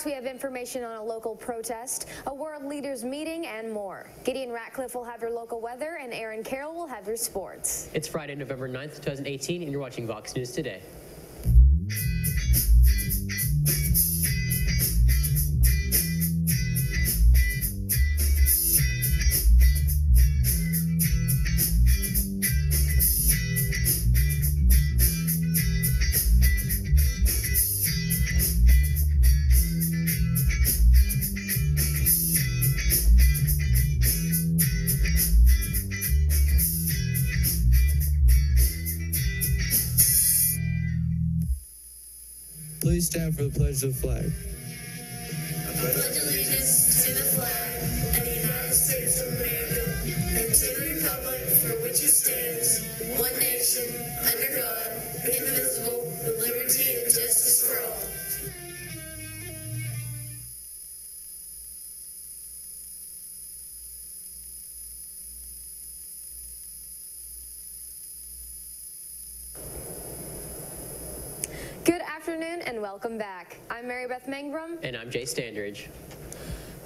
we have information on a local protest, a world leaders meeting, and more. Gideon Ratcliffe will have your local weather, and Aaron Carroll will have your sports. It's Friday, November 9th, 2018, and you're watching Vox News Today. Please stand for the pledge of the flag. I pledge allegiance to the flag of the United States of America and to the republic for which it stands, one nation, under God, indivisible, with liberty and justice for all. Good afternoon and welcome back. I'm Mary Beth Mangrum. And I'm Jay Standridge.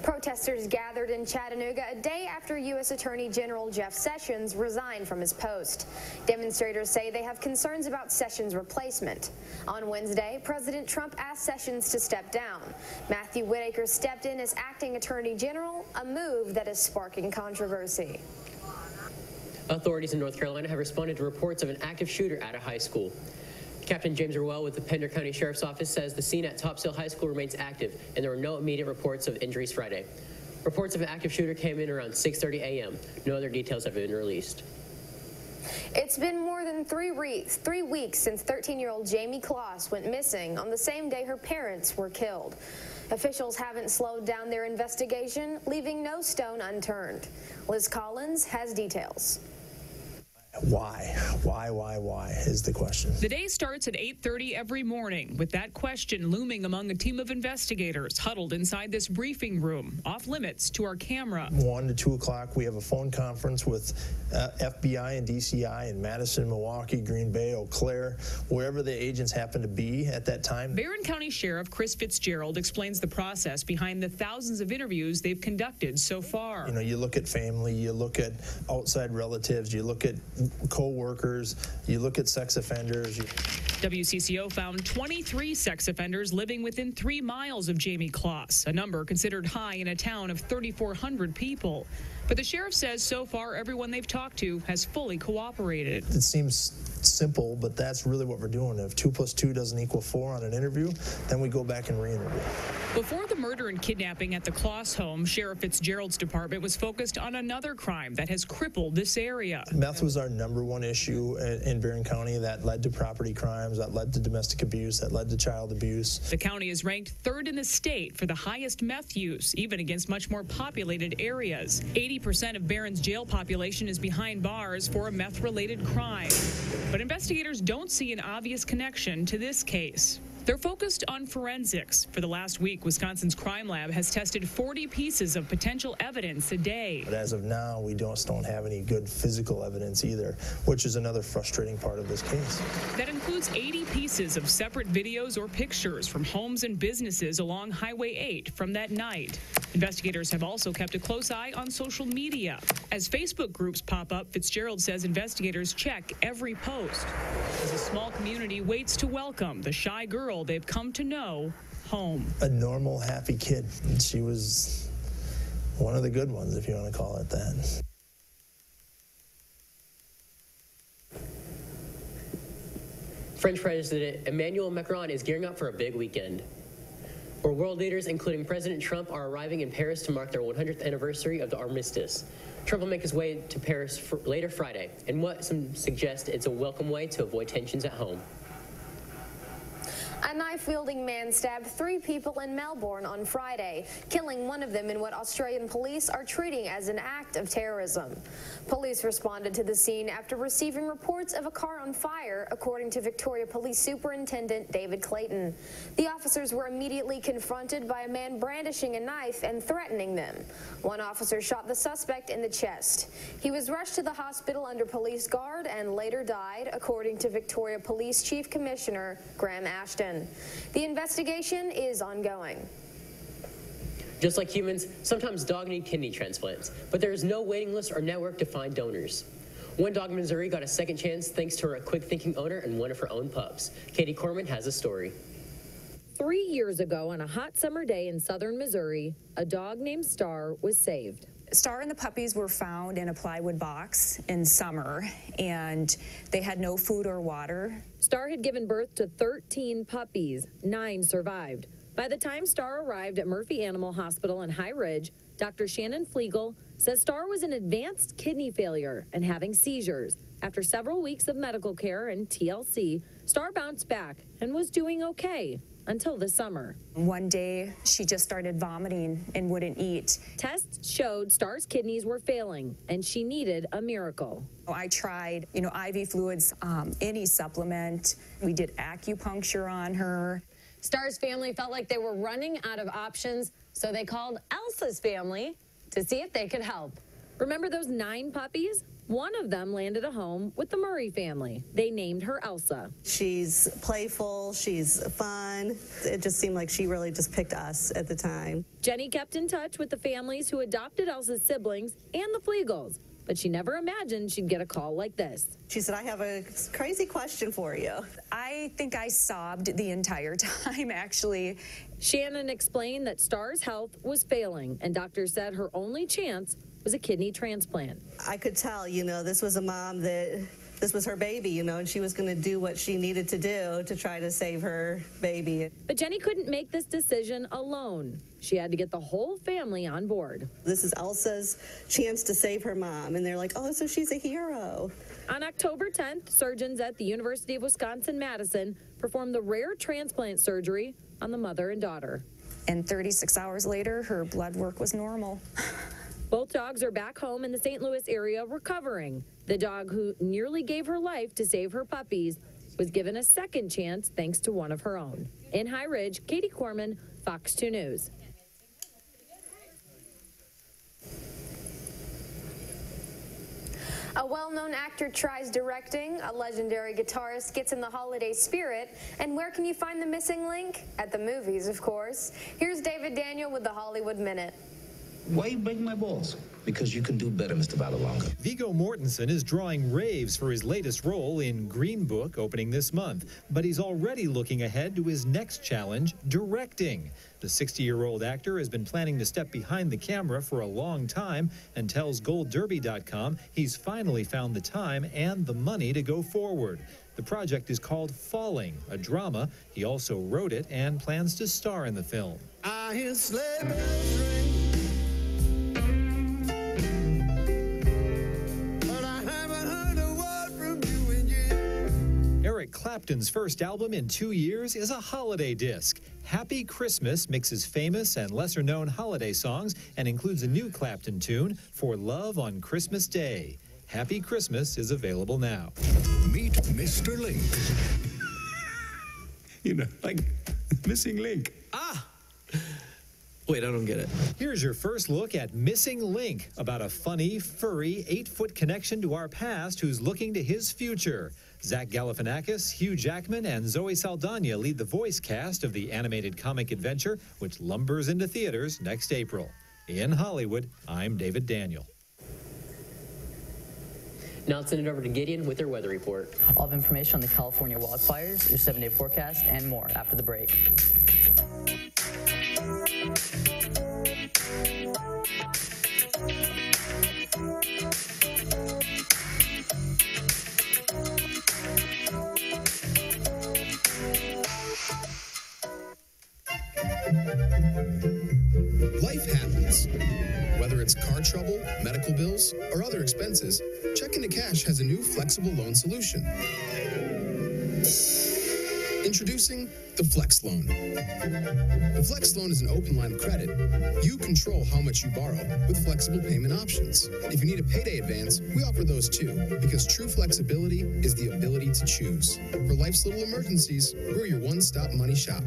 Protesters gathered in Chattanooga a day after U.S. Attorney General Jeff Sessions resigned from his post. Demonstrators say they have concerns about Sessions' replacement. On Wednesday, President Trump asked Sessions to step down. Matthew Whitaker stepped in as acting Attorney General, a move that is sparking controversy. Authorities in North Carolina have responded to reports of an active shooter at a high school. Captain James Orwell with the Pender County Sheriff's Office says the scene at Topsail High School remains active and there were no immediate reports of injuries Friday. Reports of an active shooter came in around 6:30 a.m. No other details have been released. It's been more than 3 weeks since 13-year-old Jamie Kloss went missing on the same day her parents were killed. Officials haven't slowed down their investigation, leaving no stone unturned. Liz Collins has details. Why is the question. The day starts at 8:30 every morning with that question looming among a team of investigators huddled inside this briefing room, off limits to our camera. 1 to 2 o'clock, we have a phone conference with FBI and DCI in Madison, Milwaukee, Green Bay, Eau Claire, wherever the agents happen to be at that time. Barron County Sheriff Chris Fitzgerald explains the process behind the thousands of interviews they've conducted so far. You know, you look at family, you look at outside relatives, you look at co-workers, you look at sex offenders. WCCO found 23 sex offenders living within 3 miles of Jamie Kloss, a number considered high in a town of 3,400 people. But the sheriff says so far everyone they've talked to has fully cooperated. It seems simple, but that's really what we're doing. If 2 + 2 doesn't equal 4 on an interview, then we go back and re-interview. Before the murder and kidnapping at the Kloss home, Sheriff Fitzgerald's department was focused on another crime that has crippled this area. Meth was our #1 issue in Barron County. That led to property crimes, that led to domestic abuse, that led to child abuse. The county is ranked 3rd in the state for the highest meth use, even against much more populated areas. 80% of Barron's jail population is behind bars for a meth-related crime. But investigators don't see an obvious connection to this case. They're focused on forensics. For the last week, Wisconsin's crime lab has tested 40 pieces of potential evidence a day. But as of now, we don't have any good physical evidence either, which is another frustrating part of this case. That includes 80 pieces of separate videos or pictures from homes and businesses along Highway 8 from that night. Investigators have also kept a close eye on social media. As Facebook groups pop up, Fitzgerald says investigators check every post as a small community waits to welcome the shy girl they've come to know home. A normal, happy kid. She was one of the good ones, if you want to call it that. French President Emmanuel Macron is gearing up for a big weekend, where world leaders, including President Trump, are arriving in Paris to mark their 100th anniversary of the armistice. Trump will make his way to Paris later Friday, and what some suggest it's a welcome way to avoid tensions at home. A knife-wielding man stabbed 3 people in Melbourne on Friday, killing one of them in what Australian police are treating as an act of terrorism. Police responded to the scene after receiving reports of a car on fire, according to Victoria Police Superintendent David Clayton. The officers were immediately confronted by a man brandishing a knife and threatening them. One officer shot the suspect in the chest. He was rushed to the hospital under police guard and later died, according to Victoria Police Chief Commissioner Graham Ashton. The investigation is ongoing. Just like humans, sometimes dogs need kidney transplants, but there is no waiting list or network to find donors. One dog in Missouri got a second chance thanks to her quick-thinking owner and one of her own pups. Katie Corman has a story. 3 years ago, on a hot summer day in southern Missouri, a dog named Star was saved. Star and the puppies were found in a plywood box in summer, and they had no food or water. Star had given birth to 13 puppies. 9 survived. By the time Star arrived at Murphy Animal Hospital in High Ridge, Dr. Shannon Flegel says Star was in advanced kidney failure and having seizures. After several weeks of medical care and TLC, Star bounced back and was doing okay until this summer. One day, she just started vomiting and wouldn't eat. Tests showed Star's kidneys were failing, and she needed a miracle. I tried, IV fluids, any supplement. We did acupuncture on her. Star's family felt like they were running out of options, so they called Elsa's family to see if they could help. Remember those 9 puppies? One of them landed a home with the Murray family. They named her Elsa. She's playful, she's fun. It just seemed like she really just picked us at the time. Jenny kept in touch with the families who adopted Elsa's siblings and the Flegels, but she never imagined she'd get a call like this. She said, I have a crazy question for you. I think I sobbed the entire time, actually. Shannon explained that Star's health was failing, and doctors said her only chance was a kidney transplant. I could tell, this was a mom that this was her baby, and she was going to do what she needed to do to try to save her baby. But Jenny couldn't make this decision alone. She had to get the whole family on board. This is Elsa's chance to save her mom, and they're like, oh, so she's a hero. On October 10th, surgeons at the University of Wisconsin-Madison performed the rare transplant surgery on the mother and daughter. And 36 hours later, her blood work was normal. Both dogs are back home in the St. Louis area recovering. The dog who nearly gave her life to save her puppies was given a second chance thanks to one of her own. In High Ridge, Katie Corman, Fox 2 News. A well-known actor tries directing, a legendary guitarist gets in the holiday spirit, and where can you find the missing link? At the movies, of course. Here's David Daniel with the Hollywood Minute. Why you breaking my balls? Because you can do better, Mr. Vallelonga. Viggo Mortensen is drawing raves for his latest role in Green Book opening this month, but he's already looking ahead to his next challenge, directing. The 60-year-old actor has been planning to step behind the camera for a long time and tells GoldDerby.com he's finally found the time and the money to go forward. The project is called Falling, a drama. He also wrote it and plans to star in the film. I hear sleigh bells ring. Eric Clapton's first album in 2 years is a holiday disc. Happy Christmas mixes famous and lesser-known holiday songs and includes a new Clapton tune, For Love on Christmas Day. Happy Christmas is available now. Meet Mr. Link. Like Missing Link. Ah! Wait, I don't get it. Here's your first look at Missing Link, about a funny, furry, 8-foot connection to our past who's looking to his future. Zach Galifianakis, Hugh Jackman, and Zoe Saldana lead the voice cast of the animated comic adventure, which lumbers into theaters next April. In Hollywood, I'm David Daniel. Now let's send it over to Gideon with their weather report. All of information on the California wildfires, your 7-day forecast, and more after the break. Life happens. Whether it's car trouble, medical bills, or other expenses, Check Into Cash has a new flexible loan solution. Introducing the Flex Loan. The Flex Loan is an open line of credit. You control how much you borrow with flexible payment options. If you need a payday advance, we offer those too, because true flexibility is the ability to choose. For life's little emergencies, we're your one-stop money shop.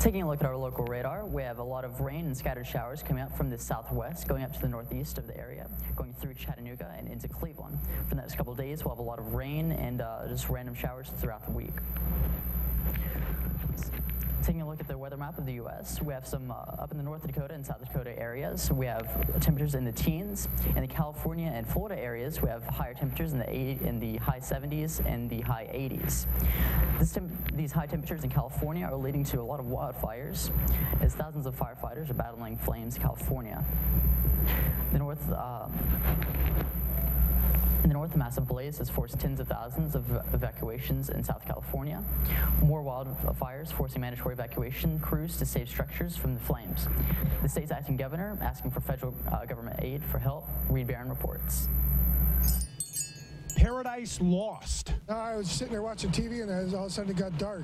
Taking a look at our local radar, we have a lot of rain and scattered showers coming up from the southwest, going up to the northeast of the area, going through Chattanooga and into Cleveland. For the next couple of days, we'll have a lot of rain and just random showers throughout the week. Taking a look at the weather map of the U.S., we have some up in the North Dakota and South Dakota areas. We have temperatures in the teens. In the California and Florida areas, we have higher temperatures in the high 70s and the high 80s. These high temperatures in California are leading to a lot of wildfires, as thousands of firefighters are battling flames in California. In the north, a massive blaze has forced tens of thousands of evacuations in South California. More wildfires forcing mandatory evacuation crews to save structures from the flames. The state's acting governor asking for federal government aid for help. Reed Barron reports. Paradise lost. I was sitting there watching TV, and then all of a sudden it got dark,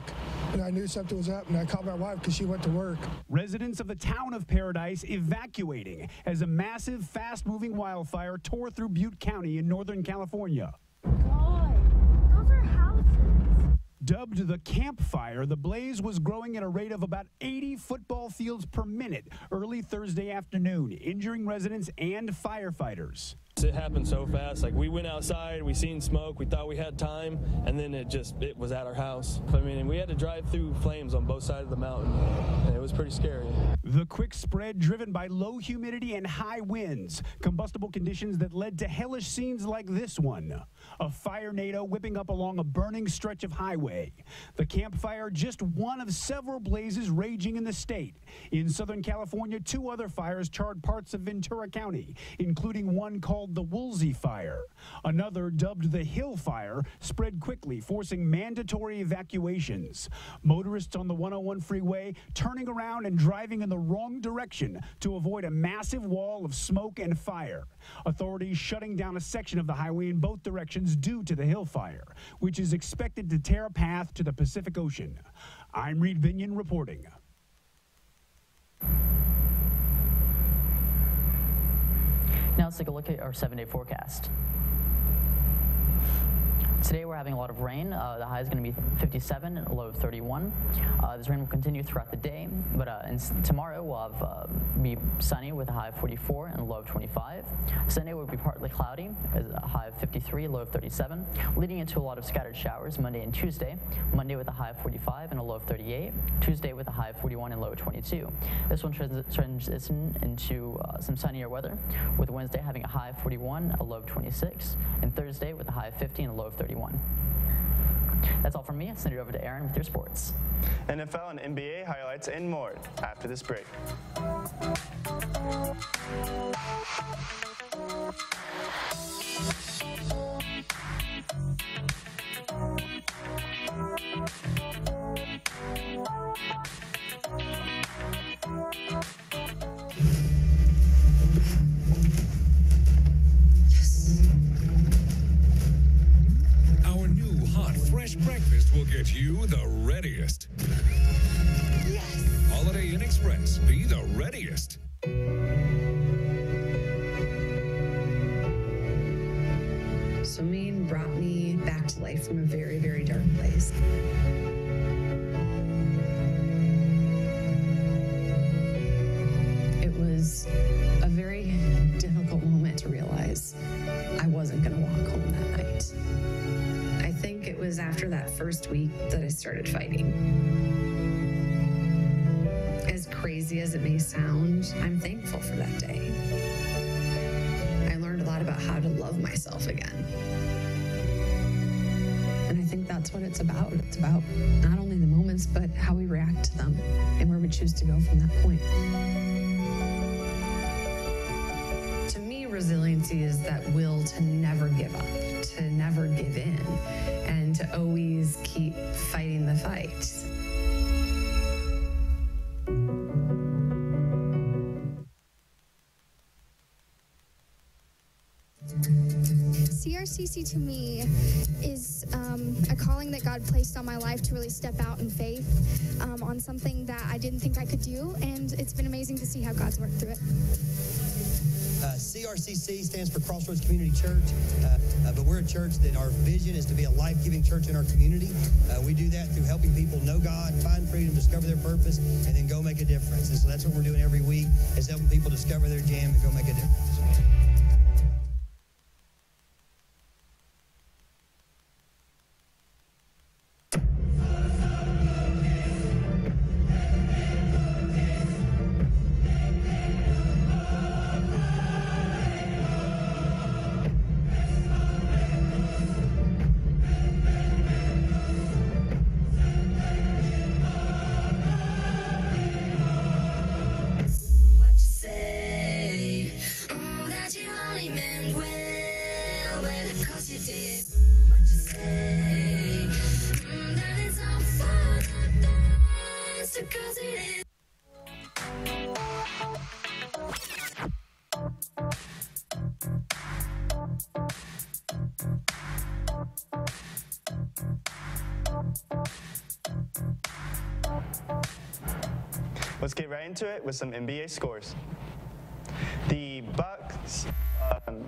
and I knew something was up, and I called my wife because she went to work. Residents of the town of Paradise evacuating as a massive, fast-moving wildfire tore through Butte County in Northern California. God, those are houses. Dubbed the campfire, the blaze was growing at a rate of about 80 football fields per minute early Thursday afternoon, injuring residents and firefighters. It happened so fast. Like, we went outside, we seen smoke, we thought we had time, and then it was at our house. I mean, we had to drive through flames on both sides of the mountain, and it was pretty scary. The quick spread driven by low humidity and high winds, combustible conditions that led to hellish scenes like this one. A fire tornado whipping up along a burning stretch of highway. The campfire, just one of several blazes raging in the state. In Southern California, 2 other fires charred parts of Ventura County, including one called the Woolsey Fire. Another, dubbed the Hill Fire, spread quickly, forcing mandatory evacuations. Motorists on the 101 freeway turning around and driving in the wrong direction to avoid a massive wall of smoke and fire. Authorities shutting down a section of the highway in both directions due to the Hill Fire, which is expected to tear a path to the Pacific Ocean. I'm Reed Binion reporting. Now let's take a look at our 7-day forecast. Today we're having a lot of rain. The high is going to be 57, a low of 31. This rain will continue throughout the day, but tomorrow we'll have be sunny with a high of 44 and a low of 25. Sunday will be partly cloudy, a high of 53, a low of 37, leading into a lot of scattered showers Monday and Tuesday. Monday with a high of 45 and a low of 38. Tuesday with a high of 41 and a low of 22. This will transition into some sunnier weather, with Wednesday having a high of 41, a low of 26, and Thursday with a high of 50 and a low of 31. That's all from me. I'll send it over to Aaron with your sports. NFL and NBA highlights and more after this break. Breakfast will get you the readiest. Yes! Holiday Inn Express. Be the readiest. Swimming brought me back to life from a very, very dark place. It was a very difficult moment to realize I wasn't going to walk home that night. I think it was after that first week that I started fighting. As crazy as it may sound, I'm thankful for that day. I learned a lot about how to love myself again. And I think that's what it's about. It's about not only the moments, but how we react to them and where we choose to go from that point. To me, resiliency is that will to never give up, to never give in, and to always keep fighting the fight. CRCC to me is a calling that God placed on my life to really step out in faith on something that I didn't think I could do, and it's been amazing to see how God's worked through it. CRCC stands for Crossroads Community Church, but we're a church that our vision is to be a life-giving church in our community. We do that through helping people know God, find freedom, discover their purpose, and then go make a difference. And so that's what we're doing every week, is helping people discover their jam and go make a difference. Let's get right into it with some NBA scores. The Bucks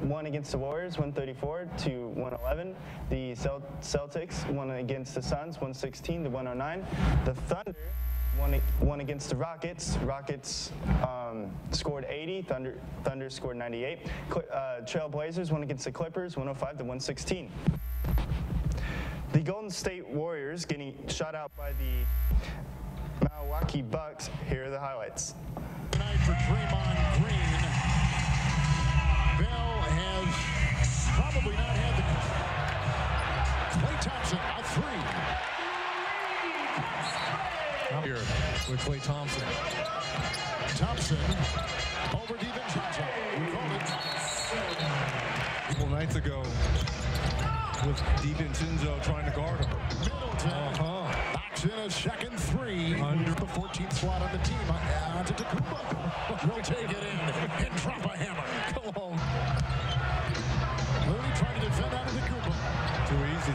won against the Warriors 134-111. The Celtics won against the Suns 116-109. The Thunder won against the Rockets. Rockets scored 80. Thunder scored 98. Trailblazers won against the Clippers 105-116. The Golden State Warriors getting shut out by the Milwaukee Bucks. Here are the highlights. Tonight for Draymond Green. Bell has probably not had the... Klay Thompson, a three. Here with Klay Thompson. Thompson over DiVincenzo. We called it. A couple nights ago with DiVincenzo trying to guard him. Middleton knocks in a second three. Under the 14th slot on the team. Antetokounmpo will take it in and drop a hammer. Come on. Looney trying to defend Antetokounmpo. Too easy.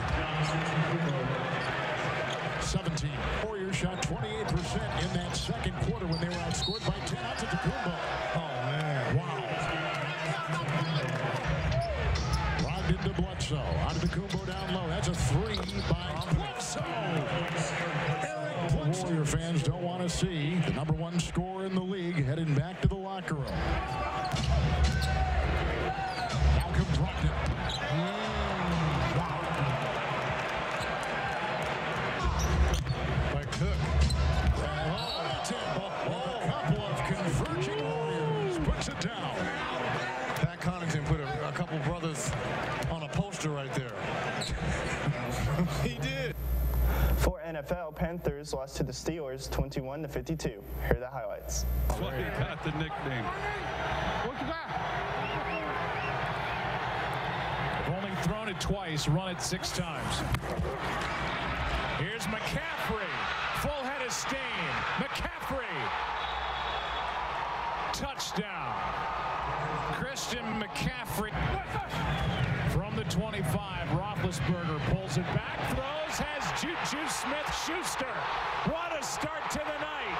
17. Warriors shot 28% in that second quarter when they were outscored by 10. Antetokounmpo. Oh, man. Wow. Logged into Bledsoe. Antetokounmpo down low. That's a three by Bledsoe. Eric Bledsoe. Warrior fans don't want to see the #1 scorer in the league heading back to the locker room. Malcolm Brogdon. By Cook. A couple of converging Warriors. Puts it down. Pat Connaughton put a couple brothers on a poster right there. He did. For NFL, Panthers lost to the Steelers 21-52. Here are the highlights. Well, he got the nickname. What you got? They've only thrown it twice, run it 6 times. Here's McCaffrey. Full head of steam. McCaffrey. Touchdown. Christian McCaffrey. From the 25, Roethlisberger pulls it back, throws, has Juju Smith-Schuster. What a start to the night.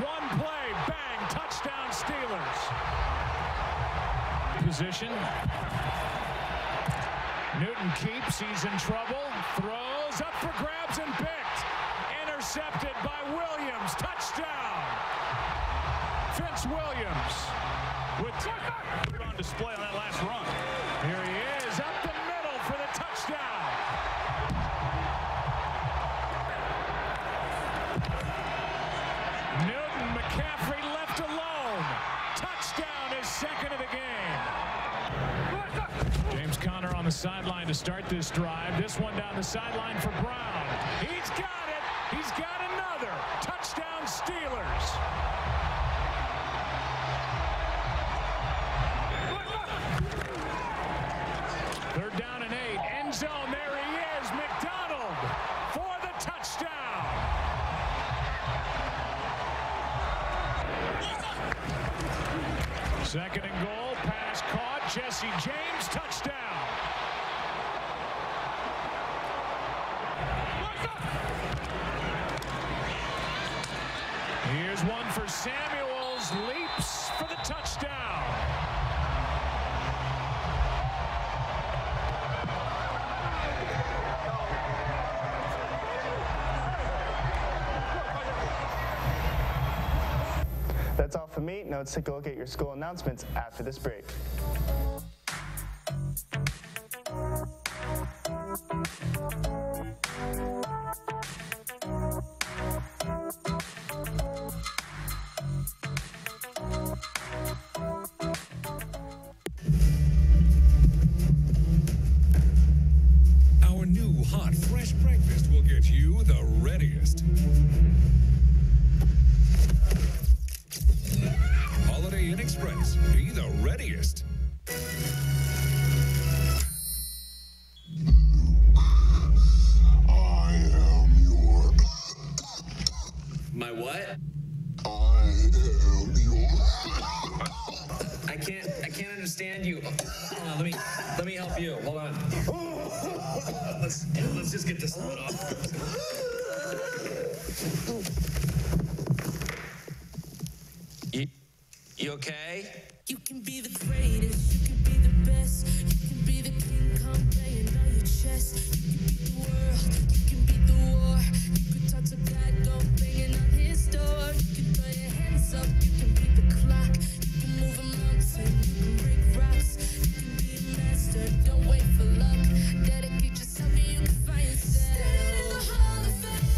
One play, bang, touchdown Steelers. Position. Newton keeps, he's in trouble, throws up for grabs and picked. Intercepted by Williams, touchdown. Vince Williams with on display on that last run. Here he is, up the middle for the touchdown. Newton McCaffrey left alone. Touchdown, his second of the game. James Conner on the sideline to start this drive. This one down the sideline for Brown. He's got it. He's got another. Touchdown Steelers. Third down and 8. End zone. There he is. McDonald for the touchdown. Second and goal. Pass caught. Jesse James. Touchdown. Here's one for Samuels. Leaps for the touchdown. That's all for me. Now let's take a look at your school announcements after this break. Our new hot, fresh breakfast will get you the readiest. Holiday Inn Express, be the readiest. My what? I can't understand you. Hold on, let me help you. Hold on. Let's just get this one off. You okay? You can be the greatest, you can be the best, you can be the king, come playing on your chest. You can beat the world, you can beat the war. You can talk to God, go banging on his door. You can throw your hands up, you can beat the clock. You can move a mountain, you can break rocks. You can be a master, don't wait for luck. Dedicate yourself and you can find yourself. Standing in the Hall of Fame.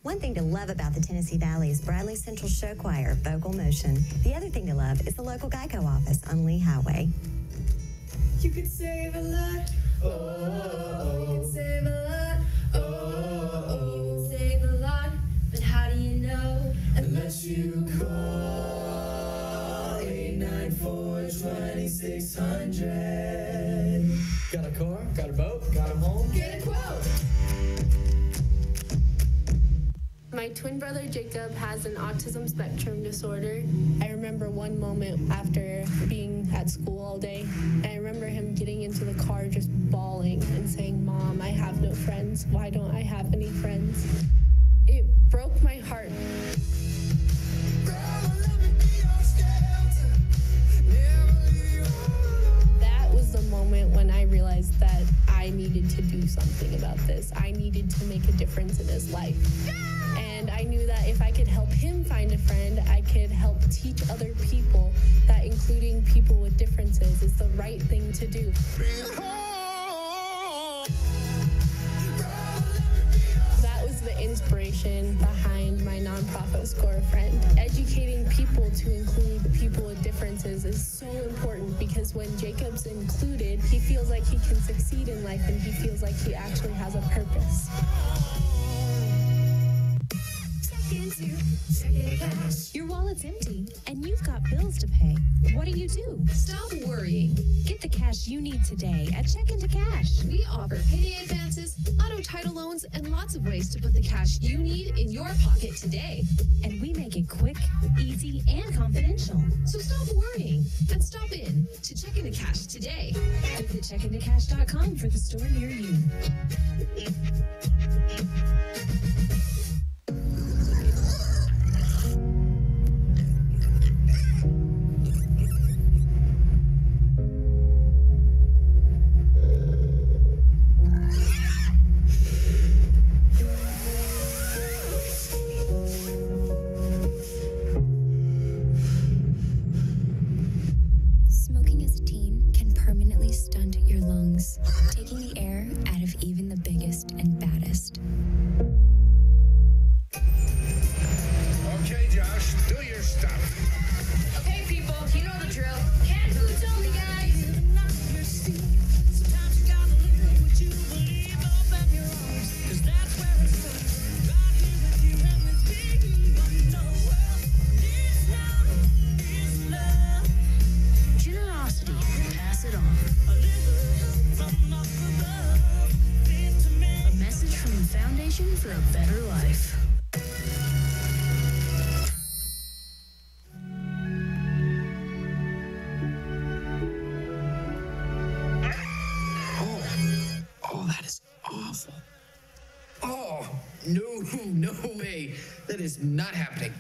One thing to love about the Tennessee Valley is Bradley Central Show Choir, Vocal Motion. The other thing to love is the local Geico office on Lee Highway. You could save a lot. Oh, you can save a lot. Oh, you can save a lot. But how do you know? Unless you call 894-2600. Got a car? Got a boat? Got a home? Get a quote. My twin brother Jacob has an autism spectrum disorder. I remember one moment after being at school all day, and I remember him getting into the car just bawling and saying, "Mom, I have no friends. Why don't I have any friends?" It broke my heart. That was the moment when I realized that I needed to do something about this. I needed to make a difference in his life. And I knew that if I could help him find a friend, I could help teach other people that including people with differences is the right thing to do. That was the inspiration behind my nonprofit Score a Friend. Educating people to include people with differences is so important because when Jacob's included, he feels like he can succeed in life and he feels like he actually has a purpose. Your wallet's empty, and you've got bills to pay. What do you do? Stop worrying. Get the cash you need today at Check Into Cash. We offer payday advances, auto title loans, and lots of ways to put the cash you need in your pocket today. And we make it quick, easy, and confidential. So stop worrying and stop in to Check Into Cash today. Visit checkintocash.com for the store near you. Smoking as a teen can permanently stunt your lungs, taking the air out of even the biggest and baddest. Okay, Josh, do your stuff. Okay, people, you know the drill. Can't boots only, guys. Sometimes you gotta live what you believe up at your own. 'Cause that's where it's at. Right here with you and with me. What no world needs now is love. Generosity, pass it on. A message from the Foundation for a Better Life. Oh, that is awful. Oh, no way. That is not happening.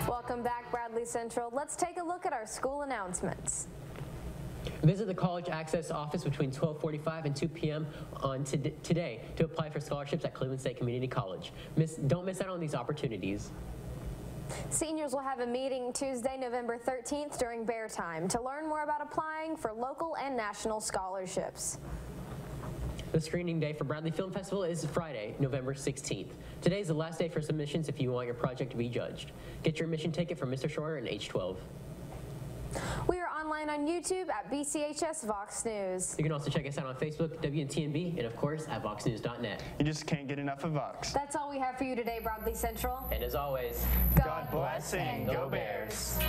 Welcome Welcome back, Bradley Central. Let's take a look at our school announcements. Visit the College Access Office between 12:45 and 2 p.m. on today to apply for scholarships at Cleveland State Community College. Don't miss out on these opportunities. Seniors will have a meeting Tuesday, November 13th during Bear Time to learn more about applying for local and national scholarships. The screening day for Bradley Film Festival is Friday, November 16th. Today is the last day for submissions if you want your project to be judged. Get your admission ticket from Mr. Shroyer and H12. We are online on YouTube at BCHS VOX News. You can also check us out on Facebook, WNTNB, and of course at VoxNews.net. You just can't get enough of Vox. That's all we have for you today, Bradley Central. And as always, God bless and go Bears.